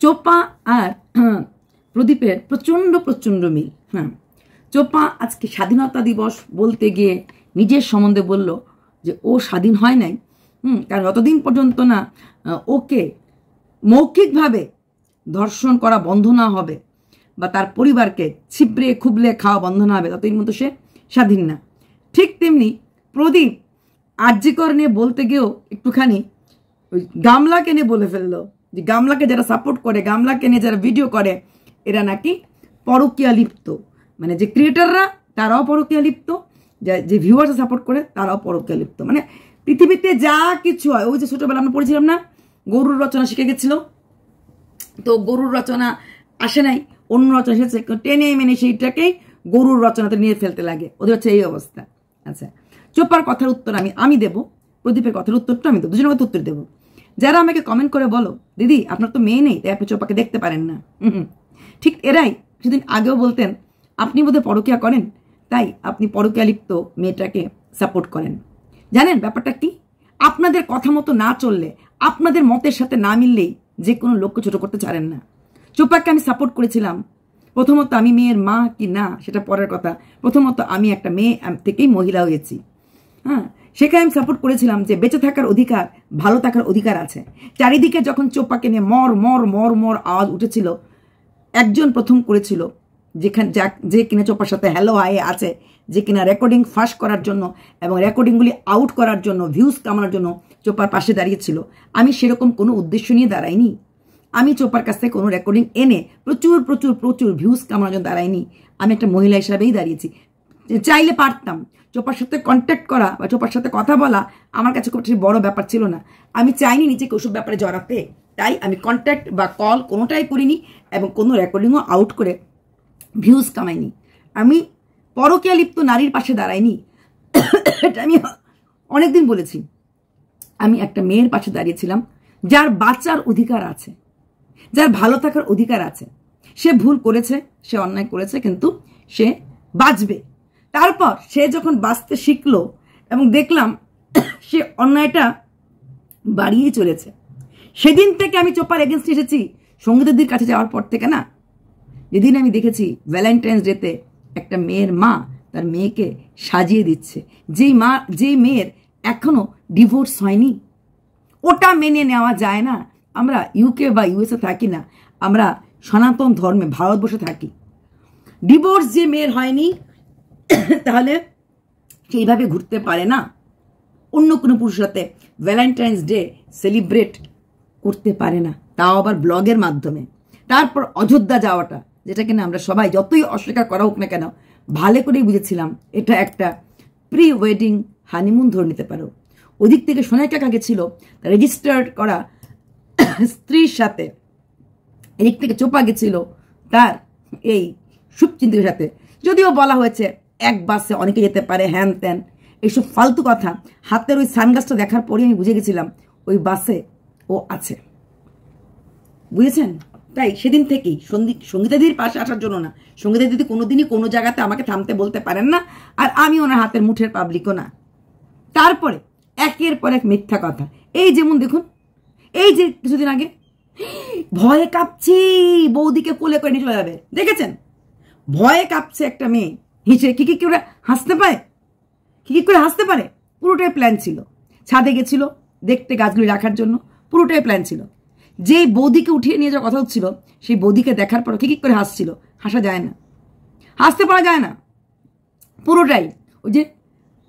চোপা আর প্রদীপের প্রচণ্ড প্রচণ্ড মিল। হ্যাঁ, চোপা আজকে স্বাধীনতা দিবস বলতে গিয়ে নিজের সম্বন্ধে বলল যে ও স্বাধীন হয় নাই। কারণ যতদিন পর্যন্ত না ওকে মৌখিকভাবে ধর্ষণ করা বন্ধ না হবে বা তার পরিবারকে ছিবড়ে খুবলে খাওয়া বন্ধ না হবে ততদিন মতো সে স্বাধীন না। ঠিক তেমনি প্রদীপ আরজিকর নিয়ে বলতে গিয়েও একটুখানি ওই গামলাকে নিয়ে বলে ফেললো যে গামলাকে যারা সাপোর্ট করে, গামলাকে নিয়ে যারা ভিডিও করে, এরা নাকি পরকীয়া লিপ্ত। মানে যে ক্রিয়েটাররা তারাও পরকীয়া লিপ্ত, যে ভিউয়ার্স সাপোর্ট করে তারাও পরকীয়া লিপ্ত। মানে পৃথিবীতে যা কিছু হয়, ওই যে ছোটবেলা আমরা পড়েছিলাম না, গরুর রচনা শিখে গেছিল, তো গরুর রচনা আসে নাই, অন্য রচনা এসেছে, টেনে মেনে সেইটাকেই গরুর রচনাতে নিয়ে ফেলতে লাগে। ওদের হচ্ছে এই অবস্থা। আচ্ছা, চোপার কথার উত্তর আমি দেবো, প্রদীপের কথার উত্তরটা আমি দেবো, দুজনের কথা উত্তর দেবো। যারা আমাকে কমেন্ট করে বলো দিদি আপনার তো মেয়ে নেই তাই আপনি চোপাকে দেখতে পারেন না, ঠিক এরাই কিছুদিন আগেও বলতেন আপনি বোধহয় পরকীয়া করেন তাই আপনি পরকীয়া লিপ্ত মেয়েটাকে সাপোর্ট করেন। জানেন ব্যাপারটা কি? আপনাদের কথা মতো না চললে, আপনাদের মতের সাথে না মিললেই যে কোনো লোককে ছোট করতে ছাড়েন না। চোপাকে আমি সাপোর্ট করেছিলাম। প্রথমত আমি মেয়ের মা কি না সেটা পরের কথা, প্রথমত আমি একটা মেয়ে থেকেই মহিলা হয়েছি। হ্যাঁ, সেখানে আমি সাপোর্ট করেছিলাম যে বেঁচে থাকার অধিকার, ভালো থাকার অধিকার আছে। চারিদিকে যখন চোপাকে নিয়ে মর মর মর মর আওয়াজ উঠেছিল, একজন প্রথম করেছিল যে কিনা চোপার সাথে হ্যালো হাই আছে, যে কিনা রেকর্ডিং ফাঁস করার জন্য এবং রেকর্ডিংগুলি আউট করার জন্য, ভিউজ কামানোর জন্য চোপার পাশে দাঁড়িয়েছিল। আমি সেরকম কোনো উদ্দেশ্য নিয়ে দাঁড়াইনি। আমি চোপার কাছ থেকে কোনো রেকর্ডিং এনে প্রচুর প্রচুর প্রচুর ভিউজ কামানোর জন্য দাঁড়াইনি। আমি একটা মহিলা হিসাবেই দাঁড়িয়েছি। চাইলে পারতাম চোপার সাথে কন্ট্যাক্ট করা বা চোপার সাথে কথা বলা, আমার কাছে খুব বড় ব্যাপার ছিল না। আমি চাইনি নিজেকে ওসব ব্যাপারে জড়াতে, তাই আমি কন্ট্যাক্ট বা কল কোনোটাই করিনি এবং কোনো রেকর্ডিংও আউট করে ভিউজ কামাইনি। আমি পরকীয়া লিপ্ত নারীর পাশে দাঁড়াইনি, এটা আমি অনেকদিন বলেছি। আমি একটা মেয়ের পাশে দাঁড়িয়েছিলাম যার বাঁচার অধিকার আছে, যার ভালো থাকার অধিকার আছে। সে ভুল করেছে, সে অন্যায় করেছে, কিন্তু সে বাঁচবে। তারপর সে যখন বাঁচতে শিখলো এবং দেখলাম সে অন্যায়টা বাড়িয়েই চলেছে, সেদিন থেকে আমি চোপার এগেনস্টে এসেছি। সঙ্গীতাদির কাছে যাওয়ার পর থেকে না, যেদিন আমি দেখেছি ভ্যালেন্টাইন্স ডেতে একটা মেয়ের মা তার মেয়েকে সাজিয়ে দিচ্ছে, যেই মেয়ের এখনো ডিভোর্স হয়নি, ওটা মেনে নেওয়া যায় না। আমরা ইউকে বা ইউএসএ থাকি না, আমরা সনাতন ধর্মে ভারতবর্ষে থাকি। ডিভোর্স যে মেয়ের হয়নি তাহলে সেইভাবে ঘুরতে পারে না, অন্য কোনো পুরুষের সাথে ভ্যালেন্টাইন্স ডে সেলিব্রেট করতে পারে না, তাও আবার ব্লগের মাধ্যমে। তারপর অযোধ্যা যাওয়াটা, যেটা কিনা আমরা সবাই যতই অস্বীকার করা হোক না কেন ভালো করেই বুঝেছিলাম এটা একটা প্রি ওয়েডিং হানিমুন ধরে নিতে পারো। ওদিক থেকে সোনাই কাকা গেছিল রেজিস্টার্ড করা স্ত্রীর সাথে, এদিক থেকে চোপা গেছিল তার এই শুভচিন্তির সাথে। যদিও বলা হয়েছে এক বাসে অনেকে যেতে পারে, হ্যান ত্যান, এইসব ফালতু কথা। হাতের ওই সানগ্লাসটা দেখার পরে আমি বুঝে গেছিলাম ওই বাসে ও আছে, বুঝেছেন? তাই সেদিন থেকেই সঙ্গীতাদির পাশে আসার জন্য না, সঙ্গীতাদি কোনোদিনই কোনো জায়গাতে আমাকে থামতে বলতে পারেন না, আর আমি ওনার হাতের মুঠের পাবলিকও না। তারপরে একের পর এক মিথ্যা কথা। এই যেমন দেখুন, এই যে কিছুদিন আগে ভয়ে কাঁপছি বৌদিকে কোলে করে নিয়ে চলে যাবে, দেখেছেন? ভয়ে কাঁপছে একটা মেয়ে, হিসে কি করে হাসতে পারে, কি করে হাসতে পারে? পুরোটাই প্ল্যান ছিল। ছাদে গেছিল দেখতে গাছগুলি রাখার জন্য, পুরোটাই প্ল্যান ছিল। যেই বৌদিকে উঠিয়ে নিয়ে যাওয়ার কথা হচ্ছিল, সেই বৌদিকে দেখার পর কি করে হাসছিল? হাসা যায় না, হাসতে পারা যায় না, পুরোটাই। ওই যে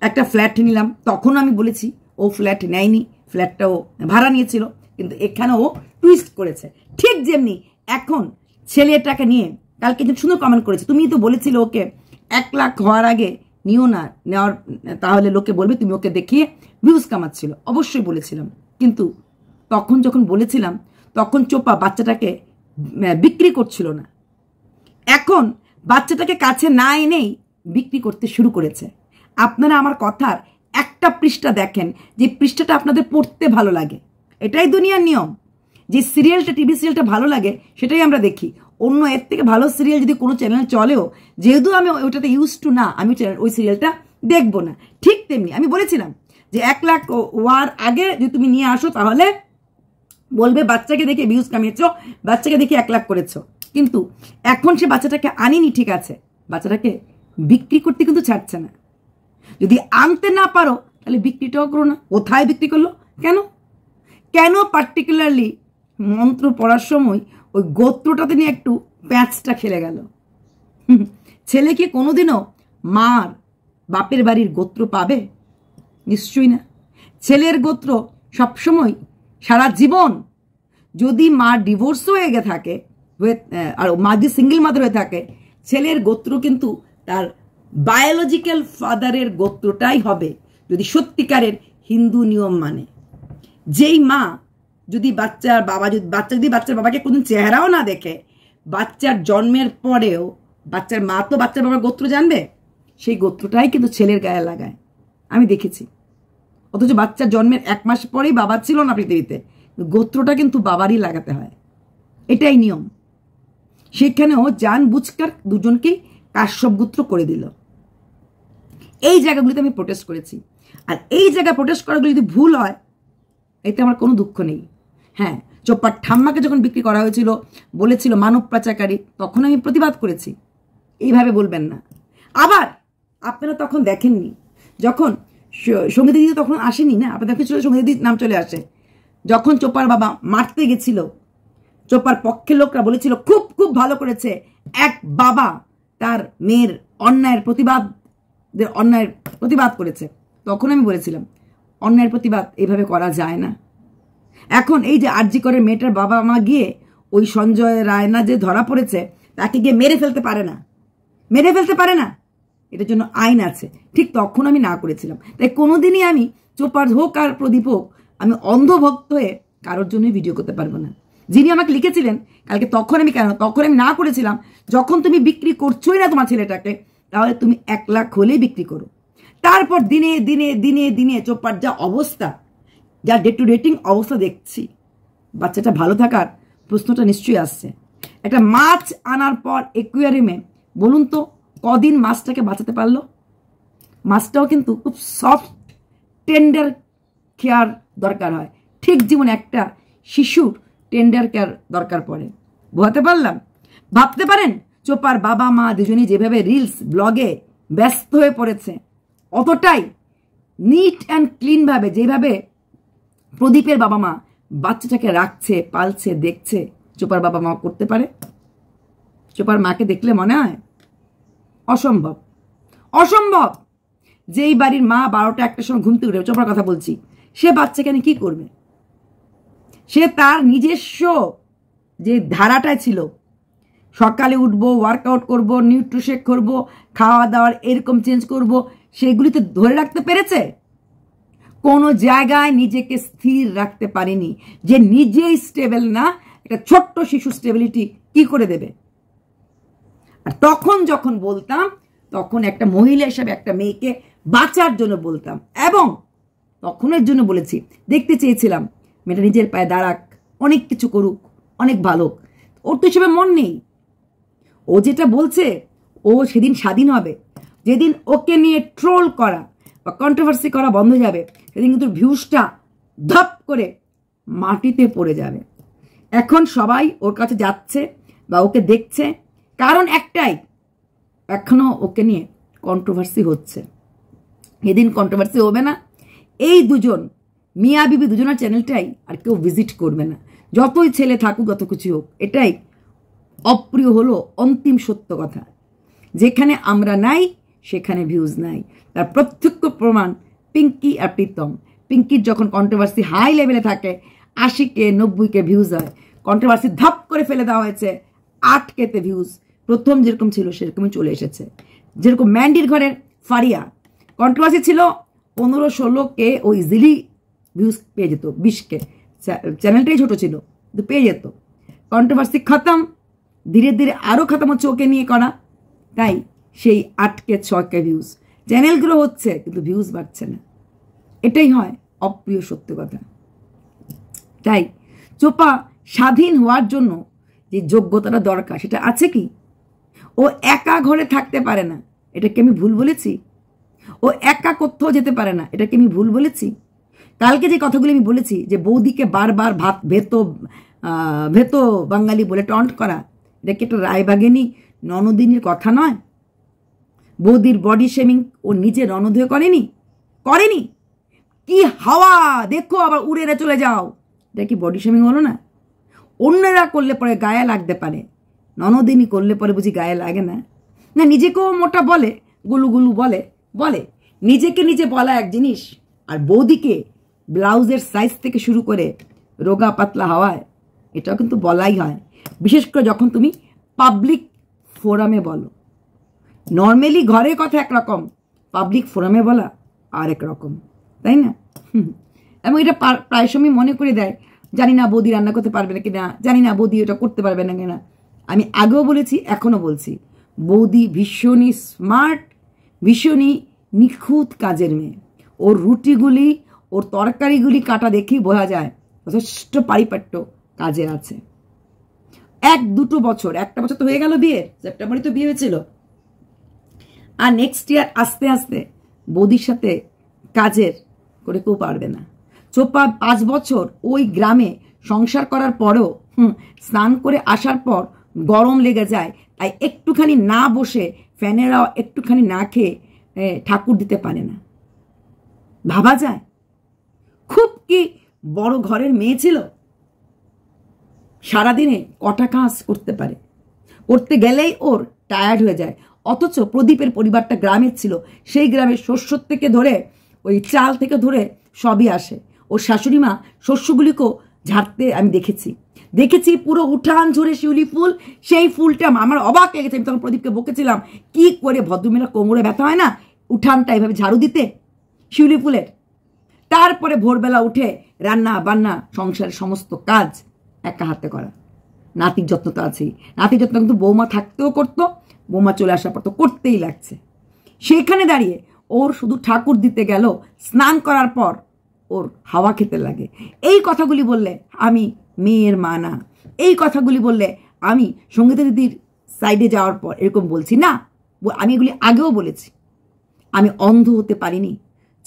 একটা ফ্ল্যাট নিলাম, তখন আমি বলেছি ও ফ্ল্যাট নেয়নি, ফ্ল্যাটটা ও ভাড়া নিয়েছিল, কিন্তু এখানে ও টুইস্ট করেছে। ঠিক যেমনি এখন ছেলেটাকে নিয়ে কালকে যে সুন্দর কমেন্ট করেছে, তুমি তো বলেছিলে ওকে 1 লাখ হওয়ার আগে নিও না, নেওয়ার তাহলে লোকে বলবে তুমি ওকে দেখিয়ে ভিউজ কামাচ্ছিল। অবশ্যই বলেছিলাম, কিন্তু তখন যখন বলেছিলাম তখন চোপা বাচ্চাটাকে বিক্রি করছিল না। এখন বাচ্চাটাকে কাছে না এনেই বিক্রি করতে শুরু করেছে। আপনারা আমার কথার একটা পৃষ্ঠা দেখেন, যে পৃষ্ঠাটা আপনাদের পড়তে ভালো লাগে, এটাই দুনিয়ার নিয়ম। যে সিরিয়ালটা, টিভি সিরিয়ালটা ভালো লাগে সেটাই আমরা দেখি। অন্য এর থেকে ভালো সিরিয়াল যদি কোনো চ্যানেল চলেও, যেহেতু আমি ওইটাতে ইউজ টু না, আমি ওই সিরিয়ালটা দেখবো না। ঠিক তেমনি আমি বলেছিলাম যে 1 লাখ হওয়ার আগে যদি তুমি নিয়ে আসো তাহলে বলবে বাচ্চাকে দেখে ভিউজ কামিয়েছ, বাচ্চাকে দেখে 1 লাখ করেছ। কিন্তু এখন সে বাচ্চাটাকে আনিনি, ঠিক আছে, বাচ্চাটাকে বিক্রি করতে কিন্তু ছাড়ছে না। যদি আনতে না পারো তাহলে বিক্রিটাও করো না। কোথায় বিক্রি করলো? কেন পার্টিকুলারলি মন্ত্র পড়ার সময় ওই গোত্রটাতে নিয়ে একটু প্যাঁচটা খেলে গেল? ছেলে কি কোনোদিনও মার বাপের বাড়ির গোত্র পাবে? নিশ্চয়ই না। ছেলের গোত্র সবসময় সারা জীবন, যদি মা ডিভোর্স হয়ে গে থাকে আর মা যদি সিঙ্গেল মাদার হয়ে থাকে, ছেলের গোত্র কিন্তু তার বায়োলজিক্যাল ফাদারের গোত্রটাই হবে, যদি সত্যিকারের হিন্দু নিয়ম মানে। যেই মা যদি বাচ্চার বাবাকে কোনদিন চেহারাও না দেখে, বাচ্চার জন্মের পরেও বাচ্চার মা তো বাচ্চার বাবার গোত্র জানবে, সেই গোত্রটাই কিন্তু ছেলের গায়ে লাগায়, আমি দেখেছি। অথচ বাচ্চার জন্মের 1 মাস পরেই বাবা ছিল না পৃথিবীতে, গোত্রটা কিন্তু বাবারই লাগাতে হয়, এটাই নিয়ম। সেখানেও জানবুঝকার দুজনকেই কাশ্যপ গোত্র করে দিল। এই জায়গাগুলিতে আমি প্রোটেস্ট করেছি। আর এই জায়গায় প্রোটেস্ট করাগুলো যদি ভুল হয়, এতে আমার কোনো দুঃখ নেই। হ্যাঁ, চোপ্পার ঠাম্মাকে যখন বিক্রি করা হয়েছিল, বলেছিল মানব পাচারকারী, তখন আমি প্রতিবাদ করেছি, এইভাবে বলবেন না। আবার আপনারা তখন দেখেননি, যখন সঙ্গীতা দিদি তখন আসেনি না, আপনাদের কিছু সঙ্গীতা দিদির নাম চলে আসে। যখন চোপ্পার বাবা মারতে গেছিল, চোপ্পার পক্ষের লোকরা বলেছিল খুব খুব ভালো করেছে, এক বাবা তার মেয়ের অন্যায়ের প্রতিবাদ করেছে। তখন আমি বলেছিলাম অন্যায়ের প্রতিবাদ এইভাবে করা যায় না। এখন এই যে আরজি করে মেয়েটার বাবা মা গিয়ে ওই সঞ্জয় রায়না যে ধরা পড়েছে, তাকে গিয়ে মেরে ফেলতে পারে না, এটার জন্য আইন আছে। ঠিক তখন আমি না করেছিলাম। তাই কোনোদিনই আমি চোপার হোক আর প্রদীপ হোক, আমি অন্ধভক্ত হয়ে কারোর জন্যই ভিডিও করতে পারবো না। যিনি আমাকে লিখেছিলেন কালকে, তখন আমি না করেছিলাম, যখন তুমি বিক্রি করছোই না তোমার ছেলেটাকে, তাহলে তুমি 1 লাখ হলেই বিক্রি করো। তারপর দিনে দিনে দিনে দিনে চোপার যা অবস্থা, যা ডে টু রেটিং অবস্থা দেখছি, বাচ্চাটা ভালো থাকার প্রশ্নটা নিশ্চয়ই আসছে। একটা মাছ আনার পর একুয়ারিয়ামে বলুন তো কদিন মাছটাকে বাঁচাতে পারলো? মাছটাও কিন্তু খুব সফট টেন্ডার কেয়ার দরকার হয়, ঠিক যেমন একটা শিশুর টেন্ডার কেয়ার দরকার পড়ে। বোঝাতে পারলাম? ভাবতে পারেন চোপার বাবা মা দুজনই যেভাবে রিলস ব্লগে ব্যস্ত হয়ে পড়েছে, অতটাই নিট অ্যান্ড ক্লিন ভাবে যেভাবে প্রদীপের বাবা মা বাচ্চাটাকে রাখছে, পালছে, দেখছে, চোপার বাবা মা করতে পারে? চোপার মাকে দেখলে মনে হয় অসম্ভব। যেই বাড়ির মা 12টা 1টার সময় ঘুম থেকে উঠে, চোপার কথা বলছি, সে বাচ্চাকে কি করবে? সে তার নিজস্ব যে ধারাটায় ছিল, সকালে উঠবো, ওয়ার্কআউট করবো, নিউট্রিশেক করবো, খাওয়া দাওয়ার এরকম চেঞ্জ করবো, সেগুলিতে ধরে রাখতে পেরেছে? কোনো জায়গায় নিজেকে স্থির রাখতে পারেনি। যে নিজেই স্টেবল না, একটা ছোট্ট শিশু স্টেবিলিটি কি করে দেবে? আর তখন যখন বলতাম, তখন একটা মহিলা হিসাবে একটা মেয়েকে বাঁচার জন্য বলতাম, এবং তখনের জন্য বলেছি, দেখতে চেয়েছিলাম মেয়েটা নিজের পায়ে দাঁড়াক, অনেক কিছু করুক, অনেক ভালো। ওর তো হিসেবে মন নেই। ও যেটা বলছে, ও সেদিন স্বাধীন হবে যেদিন ওকে নিয়ে ট্রোল করা বা কন্ট্রোভার্সি করা বন্ধ হয়ে যাবে, সেদিন কিন্তু ভিউজটা ধপ করে মাটিতে পড়ে যাবে। এখন সবাই ওর কাছে যাচ্ছে বা ওকে দেখছে, কারণ একটাই, এখনো ওকে নিয়ে কন্ট্রোভার্সি হচ্ছে। এদিন কন্ট্রোভার্সি হবে না, এই দুজন মিয়া বিবি দুজনের চ্যানেলটাই আর কেউ ভিজিট করবে না, যতই ছেলে থাকুক, যত কিছু হোক। এটাই অপ্রিয় হলো অন্তিম সত্য কথা। যেখানে আমরা নাই সেখানে ভিউজ নাই, তার প্রত্যক্ষ প্রমাণ পিঙ্কি আর প্রীতম। পিঙ্কির যখন কন্ট্রোভার্সি হাই লেভেলে থাকে, 80K 90K ভিউজ হয়, কন্ট্রোভার্সি ধাপ করে ফেলে দেওয়া হয়েছে 8Kতে ভিউজ, প্রথম যেরকম ছিল সেরকমই চলে এসেছে। যেরকম ম্যান্ডির ঘরের ফারিয়া, কন্ট্রোভার্সি ছিল 15-16K, ও ইজিলি ভিউজ পেয়ে যেত, 20K, চ্যানেলটাই ছোট ছিল কিন্তু পেয়ে যেত। কন্ট্রোভার্সি খতম, ধীরে ধীরে আরও খতম হচ্ছে ওকে নিয়ে করা, তাই সেই 8K 6K ভিউজ। চ্যানেলগুলো হচ্ছে কিন্তু ভিউজ বাড়ছে না, এটাই হয় অপ্রিয় সত্য কথা। তাই চোপা স্বাধীন হওয়ার জন্য যে যোগ্যতাটা দরকার সেটা আছে কি? ও একা ঘরে থাকতে পারে না, এটাকে আমি ভুল বলেছি? ও একা কোথাও যেতে পারে না, এটাকে আমি ভুল বলেছি? কালকে যে কথাগুলি আমি বলেছি যে বৌদিকে বারবার ভেতো বাঙালি বলে টন্ট করা, এটা কি একটা রায়বাগিনী ননদিনীর কথা নয়? বৌদির বডি শেমিং ও নিজে ননদ হয়ে করেনি? কি হাওয়া দেখো, আবার উড়ে চলে যাও, এটা কি বডি শেমিং হলো না? অন্যরা করলে পরে গায়ে লাগতে পারে, ননদিনী করলে পরে বুঝি গায়ে লাগে না? না, নিজেকেও মোটা বলে, গুলু বলে নিজেকে নিজে বলা এক জিনিস, আর বৌদিকে ব্লাউজের সাইজ থেকে শুরু করে রোগা পাতলা হওয়ায় এটাও কিন্তু বলাই হয়, বিশেষ করে যখন তুমি পাবলিক ফোরামে বলো। নর্মালি ঘরের কথা একরকম, পাবলিক ফোরামে বলা আর এক রকম, তাই না? এবং এটা প্রায় সময় মনে করে দেয়, জানি না বৌদি রান্না করতে পারবে না কিনা, জানি না বৌদি এটা করতে পারবে না কিনা। আমি আগেও বলেছি, এখনো বলছি, বৌদি ভীষণই স্মার্ট, ভীষণই নিখুঁত কাজের মেয়ে। ওর রুটিগুলি, ওর তরকারিগুলি কাটা দেখেই বোঝা যায় যথেষ্ট পারিপাট্য কাজে আছে। 1-2 বছর, একটা বছর তো হয়ে গেল বিয়ের, সেপ্টেম্বরে তো বিয়ে হয়েছিল, আর নেক্সট ইয়ার আস্তে আস্তে বৌদির সাথে কাজের করে কেউ পারবে না। চোপা 5 বছর ওই গ্রামে সংসার করার পরেও স্নান করে আসার পর গরম লেগে যায়, তাই একটুখানি না বসে ফ্যানেরাও একটুখানি না খেয়ে ঠাকুর দিতে পারে না। ভাবা যায়? খুব কি বড় ঘরের মেয়ে ছিল? সারাদিনে কটা কাজ করতে পারে, করতে গেলেই ওর টায়ার্ড হয়ে যায়। অথচ প্রদীপের পরিবারটা গ্রামের ছিল, সেই গ্রামের শস্য থেকে ধরে ওই চাল থেকে ধরে সবই আসে। ওর শাশুড়ি মা শস্যগুলিকেও ঝাড়তে আমি দেখেছি পুরো উঠান ঝরে শিউলি ফুল, সেই ফুলটা আমার অবাক লেগেছে। আমি তখন প্রদীপকে বকেছিলাম, কি করে ভদ্রমেলা কোমরে ব্যথা হয় না উঠানটা এইভাবে ঝাড়ু দিতে শিউলি ফুলের। তারপরে ভোরবেলা উঠে রান্না বান্না সংসারের সমস্ত কাজ একা হাতে করা। নাতির যত্ন তো আছেই, নাতির যত্ন কিন্তু বৌমা থাকতেও করতো, বৌমা চলে আসার পর তো করতেই লাগছে। সেখানে দাঁড়িয়ে ওর শুধু ঠাকুর দিতে গেল, স্নান করার পর ওর হাওয়া খেতে লাগে। এই কথাগুলি বললে আমি মেয়ের মা না, এই কথাগুলি বললে আমি সঙ্গীতা দিদির সাইডে যাওয়ার পর এরকম বলছি না। আমি এগুলি আগেও বলেছি, আমি অন্ধ হতে পারিনি।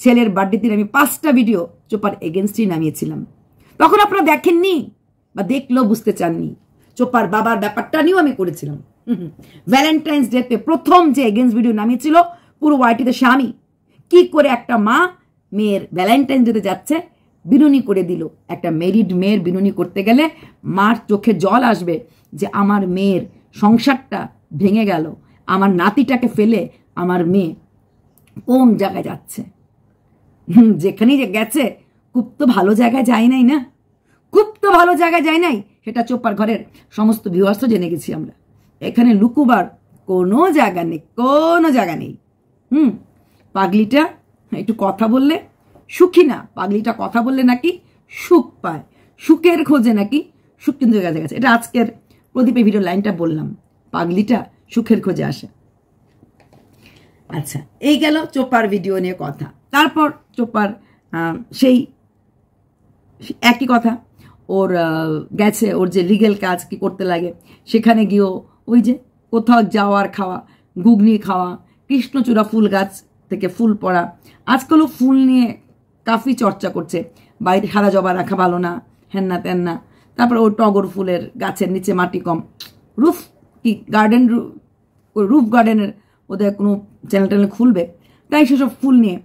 ছেলের বার্থডে দিন আমি 5টা ভিডিও চোপার এগেনস্টই নামিয়েছিলাম, তখন আপনারা দেখেননি বা দেখলেও বুঝতে চাননি। চোপার বাবার ব্যাপারটা নিয়েও আমি করেছিলাম। ভ্যালেন্টাইন্স ডেতে প্রথম যে এগেনস্ট ভিডিও নামিয়েছিল পুরো ওয়াইটিতে স্বামী, কি করে একটা মা মেয়ের ভ্যালেন্টাইন্স ডেতে যাচ্ছে বিনুনি করে দিল। একটা মেরিড মেয়ের বিনুনি করতে গেলে মার চোখে জল আসবে যে আমার মেয়ের সংসারটা ভেঙে গেল, আমার নাতিটাকে ফেলে আমার মেয়ে কোন জায়গায় যাচ্ছে। যেখানেই গেছে খুব তো ভালো জায়গায় যায় নাই না, খুব তো ভালো জায়গায় যায় নাই, সেটা চোপার ঘরের সমস্ত ভিউয়ার্স তো জেনে গেছি আমরা। এখানে লুকুবার কোনো জায়গা নেই। পাগলিটা একটু কথা বললে সুখী না, পাগলিটা কথা বললে নাকি সুখ পায়, সুখের খোঁজে নাকি সুখ কিন্তু গেছে। এটা আজকের প্রদীপের ভিডিও লাইনটা বললাম, পাগলিটা সুখের খোঁজে আসে। আচ্ছা, এই গেল চোপার ভিডিও নিয়ে কথা। তারপর চোপার সেই একই কথা, ওর গেছে, ওর যে লিগেল কাজ কি করতে লাগে সেখানে গিয়েও ওই যে কোথাও যাওয়ার খাওয়া, ঘুগনি খাওয়া, কৃষ্ণচূড়া ফুল গাছ থেকে ফুল পড়া, আজকালও ফুল নিয়ে কাফি চর্চা করছে। বাড়িতে সাদা জবা রাখা ভালো না, হ্যান না তেন না। তারপর ওই টগর ফুলের গাছের নিচে মাটি কম, রুফ গার্ডেনের ওদের কোনো চ্যানেল খুলবে, তাই সেসব ফুল নিয়ে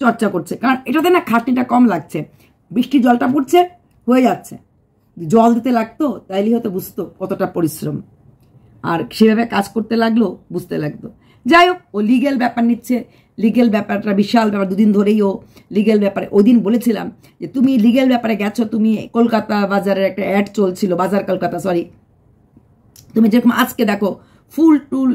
চর্চা করছে। কারণ এটাতে না খাটনিটা কম লাগছে, বৃষ্টির জলটা পড়ছে হয়ে যাচ্ছে, জল দিতে লাগতো তাইলে হয়তো বুঝতো কতটা পরিশ্রম, আর সেভাবে কাজ করতে লাগলো বুঝতে লাগতো। যাই হোক, ও লিগেল ব্যাপার নিচ্ছে, লিগেল ব্যাপারটা বিশাল ব্যাপার। 2 দিন ধরেই ও লিগেল ব্যাপারে, ওই দিন বলেছিলাম যে তুমি লিগেল ব্যাপারে গেছো, তুমি কলকাতা বাজারের একটা অ্যাড চলছিল, বাজার কলকাতা সরি, তুমি যেরকম আজকে দেখো ফুল টুল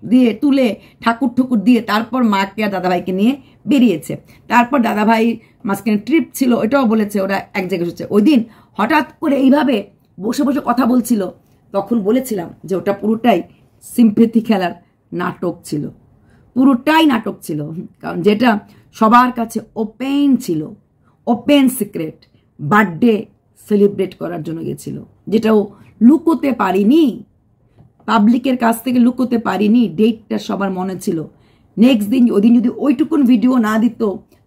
দিয়ে তুলে ঠাকুর দিয়ে তারপর মাকে আর দাদাভাইকে নিয়ে বেরিয়েছে। তারপর দাদাভাই মাঝখানে ট্রিপ ছিল, ওটাও বলেছে ওরা এক জায়গায় হচ্ছে। ওই দিন হঠাৎ করে এইভাবে বসে বসে কথা বলছিল, তখন বলেছিলাম যে ওটা পুরোটাই সিম্পেথি খেলার নাটক ছিল, পুরোটাই নাটক ছিল। কারণ যেটা সবার কাছে ওপেন ছিল, ওপেন সিক্রেট, বার্থডে সেলিব্রেট করার জন্য গেছিল, যেটা ও লুকোতে পারিনি, পাবলিকের কাছ থেকে লুকোতে পারিনি। ডেটটা সবার মনে ছিল। নেক্সট দিন ওদিন যদি ওইটুকুন ভিডিও না দিত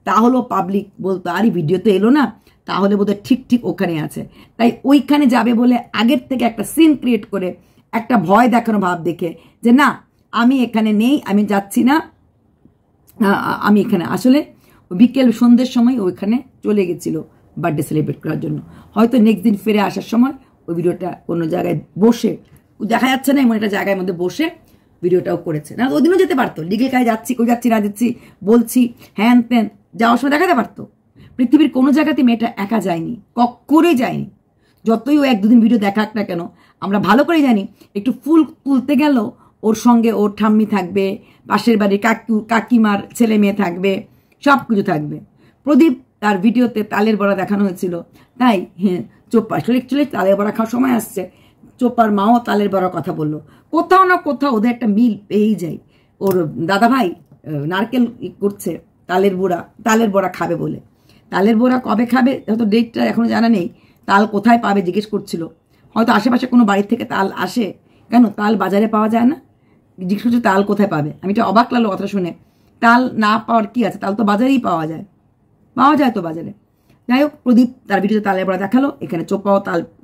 তাহলেও পাবলিক বলতো আরে ভিডিও তো এলো না, তাহলে বোধহয় ঠিক ঠিক ওখানে আছে। তাই ওইখানে যাবে বলে আগের থেকে একটা সিন ক্রিয়েট করে একটা ভয় দেখানো ভাব দেখে যে না আমি এখানে নেই, আমি যাচ্ছি না, আমি এখানে আসলে বিকেল সন্ধ্যের সময় ওইখানে চলে গেছিল বার্থডে সেলিব্রেট করার জন্য। হয়তো নেক্সট দিন ফিরে আসার সময় ওই ভিডিওটা কোনো জায়গায় বসে দেখা যাচ্ছে না এমন একটা জায়গায় মধ্যে বসে ভিডিওটাও করেছে। না ওদিনও যেতে পারতো, লিগেল কাজে যাচ্ছি কই যাচ্ছি না যাচ্ছি বলছি হ্যান ত্যান যাওয়ার সময় দেখাতে পারতো। পৃথিবীর কোনো জায়গাতে মেয়েটা একা যায়নি, কখনোই যায়নি। যতই ও 1-2 দিন ভিডিও দেখাক না কেন আমরা ভালো করে জানি একটু ফুল তুলতে গেল ওর সঙ্গে ওর ঠাম্মি থাকবে, পাশের বাড়ির কাকিমার ছেলে মেয়ে থাকবে, সব কিছু থাকবে। প্রদীপ তার ভিডিওতে তালের বড়া দেখানো হয়েছিল, তাই হ্যাঁ চোপা অ্যাকচুয়ালি তালের বড়া খাওয়ার সময় আসছে, চোপার মাও তালের বড়ার কথা বললো। কোথাও না কোথাও ওদের একটা মিল পেয়েই যায়। ওর দাদা ভাই নারকেল করছে তালের বড়া খাবে বলে। তালের বড়া কবে খাবে হয়তো ডেটটা এখনো জানা নেই, তাল কোথায় পাবে জিজ্ঞেস করছিল। হয়তো আশেপাশে কোনো বাড়ির থেকে তাল আসে, কেন তাল বাজারে পাওয়া যায় না, জিজ্ঞেস করছে তাল কোথায় পাবে। আমি এটা অবাক লাগলো কথা শুনে, তাল না পাওয়ার কি আছে, তাল তো বাজারেই পাওয়া যায় তো বাজারে। যাই হোক প্রদীপ তার ভিডিওতে তালের বড়া দেখালো, এখানে চোপাও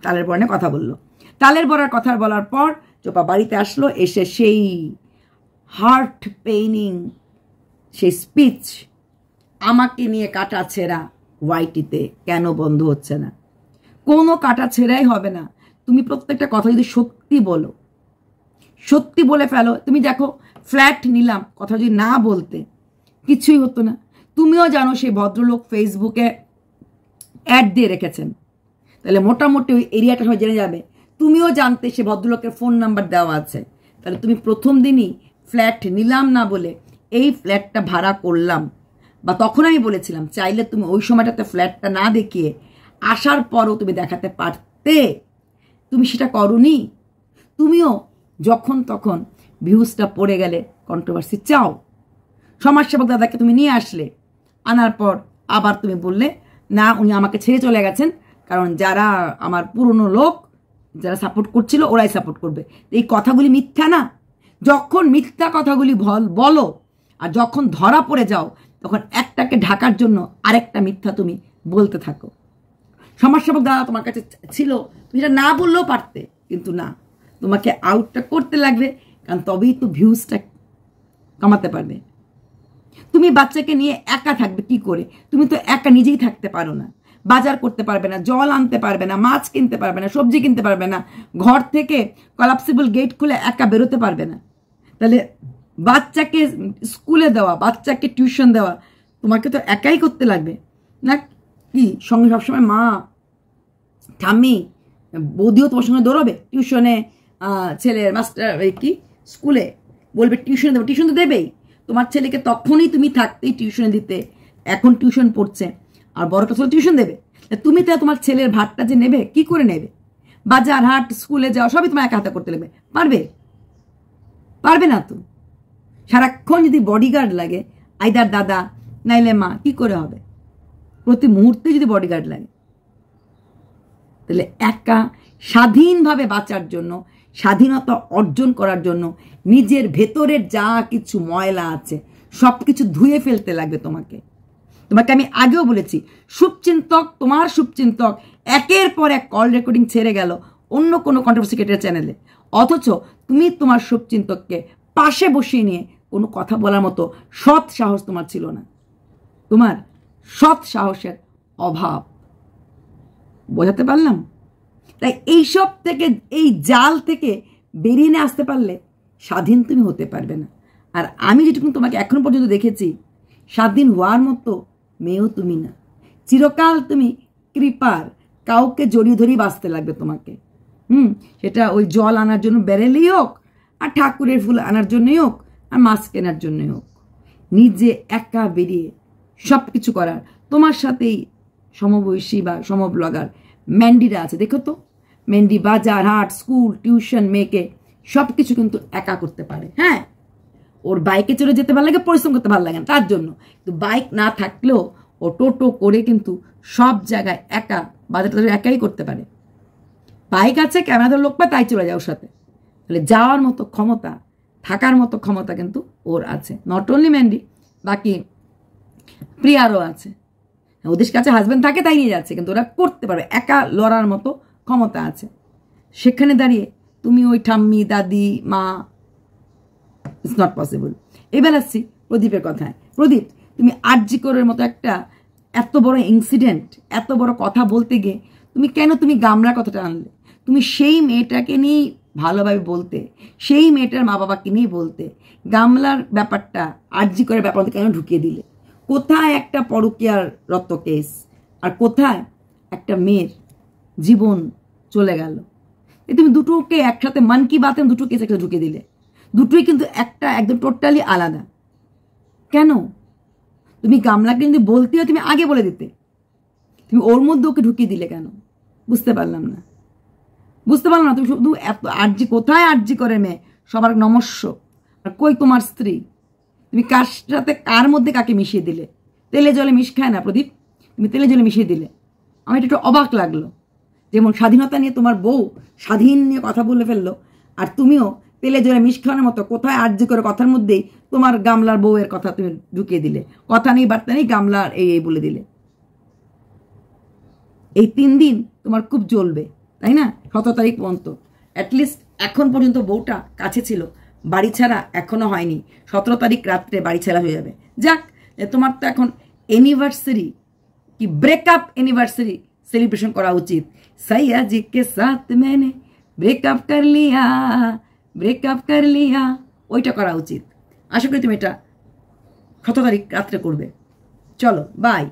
তালের বড়া নিয়ে কথা বললো। তালের বড়ার কথা বলার পর চোপা বাড়িতে আসলো, এসে সেই হার্ট পেইনিং সেই স্পিচ, আমাকে নিয়ে কাটা ছেঁড়া ওয়াইটিতে কেন বন্ধ হচ্ছে না? কোনো কাটা ছেঁড়াই হবে না। তুমি প্রত্যেকটা কথা যদি সত্যি বলো, সত্যি বলে ফেলো। তুমি দেখো ফ্ল্যাট নিলাম কথা যদি না বলতে কিছুই হতো না। তুমিও জানো সেই ভদ্রলোক ফেসবুকে অ্যাড দিয়ে রেখেছেন, তাহলে মোটামুটি ওই এরিয়াটা সবাই জেনে যাবে। তুমিও জানতে সে ভদ্রলোকের ফোন নাম্বার দেওয়া আছে, তাহলে তুমি প্রথম দিনই ফ্ল্যাট নিলাম না বলে এই ফ্ল্যাটটা ভাড়া করলাম, বা তখন আমি বলেছিলাম চাইলে তুমি ওই সময়টাতে ফ্ল্যাটটা না দেখিয়ে আসার পরও তুমি দেখাতে পারতে, তুমি সেটা করোনি। তুমিও যখন তখন ভিউজটা পড়ে গেলে কন্ট্রোভার্সি চাও। সমাজসেবক দাদাকে তুমি নিয়ে আসলে, আনার পর আবার তুমি বললে না উনি আমাকে ছেড়ে চলে গেছেন, কারণ যারা আমার পুরনো লোক যারা সাপোর্ট করছিল ওরাই সাপোর্ট করবে। এই কথাগুলি মিথ্যা না? যখন মিথ্যা কথাগুলি বলো আর যখন ধরা পড়ে যাও তখন একটাকে ঢাকার জন্য আরেকটা মিথ্যা তুমি বলতে থাকো। সমাজসেবক দাদা তোমার কাছে ছিল, তুমি এটা না বললেও পারতে, কিন্তু না, তোমাকে আউটটা করতে লাগবে, কারণ তবেই তো ভিউজটা কামাতে পারবে। তুমি বাচ্চাকে নিয়ে একা থাকবে কি করে? তুমি তো একা নিজেই থাকতে পারো না, বাজার করতে পারবে না, জল আনতে পারবে না, মাছ কিনতে পারবে না, সবজি কিনতে পারবে না, ঘর থেকে কলাপসিবল গেট খুলে একা বেরোতে পারবে না। তাহলে বাচ্চাকে স্কুলে দেওয়া, বাচ্চাকে টিউশন দেওয়া তোমাকে তো একাই করতে লাগবে না কি? সঙ্গে সবসময় মা ঠাম্মি বৌদিও তোমার সঙ্গে দৌড়াবে টিউশনে, ছেলের মাস্টার কি স্কুলে বলবে টিউশনে দেবো, টিউশন তো দেবেই। তোমার ছেলেকে তখনই তুমি থাকতেই টিউশনে দিতে, এখন টিউশন পড়ছে আর বড় কথা টিউশন দেবে। তুমি তো তোমার ছেলের ভাতটা যে নেবে কি করে নেবে? বাজার হাট স্কুলে যাওয়া সবই তোমার একা হাতে করতে লাগবে, পারবে না তো। সারাক্ষণ যদি বডিগার্ড লাগে, আইদার দাদা নাইলে মা, কি করে হবে? প্রতি মুহূর্তে যদি বডিগার্ড লাগে, তাহলে একা স্বাধীনভাবে বাঁচার জন্য, স্বাধীনতা অর্জন করার জন্য নিজের ভেতরের যা কিছু ময়লা আছে সব কিছু ধুয়ে ফেলতে লাগবে তোমাকে। আমি আগেও বলেছি, শুভচিন্তক, তোমার শুভচিন্তক একের পর এক কল রেকর্ডিং ছেড়ে গেল অন্য কোনো কন্ট্রোভার্সি ক্রিয়েটর চ্যানেলে, অথচ তুমি তোমার শুভচিন্তককে পাশে বসিয়ে নিয়ে কোনো কথা বলার মতো সৎ সাহস তোমার ছিল না। তোমার সৎ সাহসের অভাব, বোঝাতে পারলাম? তাই এইসব থেকে, এই জাল থেকে বেরিয়ে নিয়ে আসতে পারলে স্বাধীন তুমি হতে পারবে না। আর আমি যেটুকু তোমাকে এখনো পর্যন্ত দেখেছি, স্বাধীন হওয়ার মতো মেয়েও তুমি না। চিরকাল তুমি কৃপার, কাউকে জড়িয়ে ধরেই বাঁচতে লাগবে তোমাকে। সেটা ওই জল আনার জন্য বেরেলেই হোক, আর ঠাকুরের ফুল আনার জন্যই হোক, আর মাছ কেনার জন্যই হোক, নিজে একা বেরিয়ে সব কিছু করার। তোমার সাথেই সমবয়সী বা সমব্লগার ম্যান্ডিরা আছে, দেখো তো, ম্যান্ডি বাজার হাট স্কুল টিউশন মেয়েকে সব কিছু কিন্তু একা করতে পারে। হ্যাঁ, ওর বাইকে চলে যেতে ভালো লাগে, পরিশ্রম করতে ভালো লাগে না তার জন্য, কিন্তু বাইক না থাকলেও ও টোটো করে কিন্তু সব জায়গায় একা বাজারটা একাই করতে পারে। বাইক আছে, ক্যামেরা লোক পায়, তাই চলে যায় ওর সাথে। তাহলে যাওয়ার মতো ক্ষমতা, থাকার মতো ক্ষমতা কিন্তু ওর আছে। নট অনলি ম্যান্ডি, বাকি প্রিয়ারও আছে, ওদের কাছে হাজব্যান্ড থাকে তাই নিয়ে যাচ্ছে, কিন্তু ওরা করতে পারবে, একা লড়ার মতো ক্ষমতা আছে। সেখানে দাঁড়িয়ে তুমি ওই ঠাম্মি দাদি মা, ইটস নট পসিবল। এবার আসছি প্রদীপের কথায়। প্রদীপ, তুমি আরজি করের মতো একটা এত বড় ইনসিডেন্ট, এত বড় কথা বলতে গিয়ে তুমি গামলার কথাটা আনলে? তুমি সেই মেয়েটাকে নিয়েই ভালোভাবে বলতে, সেই মেয়েটার মা বাবাকে নিয়ে বলতে, গামলার ব্যাপারটা আরজি করার ব্যাপারটা কেন ঢুকিয়ে দিলে? কোথায় একটা পরকীয়ার রত কেস, আর কোথায় একটা মেয়ের জীবন চলে গেল? তুমি দুটোকে একসাথে, মান কি বাতে দুটো কেস একটা ঢুকিয়ে দিলে। দুটোই কিন্তু একটা একদম টোটালি আলাদা। কেন? তুমি গামলাকে যদি বলতে হয় তুমি আগে বলে দিতে, তুমি ওর মধ্যে ওকে ঢুকিয়ে দিলে কেন? বুঝতে পারলাম না। তুমি শুধু এত আরজি, কোথায় আরজি করে মেয়ে, সবার নমস্য, আর কই তোমার স্ত্রী? তুমি কার সাথে কার মধ্যে কাকে মিশিয়ে দিলে? তেলে জলে মিশ খায় না প্রদীপ, তুমি তেলে জলে মিশিয়ে দিলে। আমার একটু অবাক লাগলো, যেমন স্বাধীনতা নিয়ে তোমার বউ স্বাধীন নিয়ে কথা বলে ফেললো, আর তুমিও তেলে জলে মিশ খাওয়ানোর মতো কোথায় আরজি করে কথার মধ্যেই তোমার গামলার বউয়ের কথা তুমি ঢুকিয়ে দিলে। কথা নেই বার্তা নেই, গামলার এই বলে দিলে। এই 3 দিন তোমার খুব জ্বলবে, তাই না? 17 তারিখ পর্যন্ত অ্যাটলিস্ট এখন পর্যন্ত বউটা কাছে ছিল, বাড়ি ছাড়া এখনো হয়নি। 17 তারিখ রাত্রে বাড়ি ছাড়া হয়ে যাবে। যাক, তোমার তো এখন এনিভার্সারি কি ব্রেকআপ এনিভার্সারি সেলিব্রেশন করা উচিত। सैया जी के साथ मैंने ব্রেকআপ কর লিয়া, ওইটা করা উচিত। আশা করি তুমি এটা 17 তারিখ রাত্রে করবে। চলো, বাই।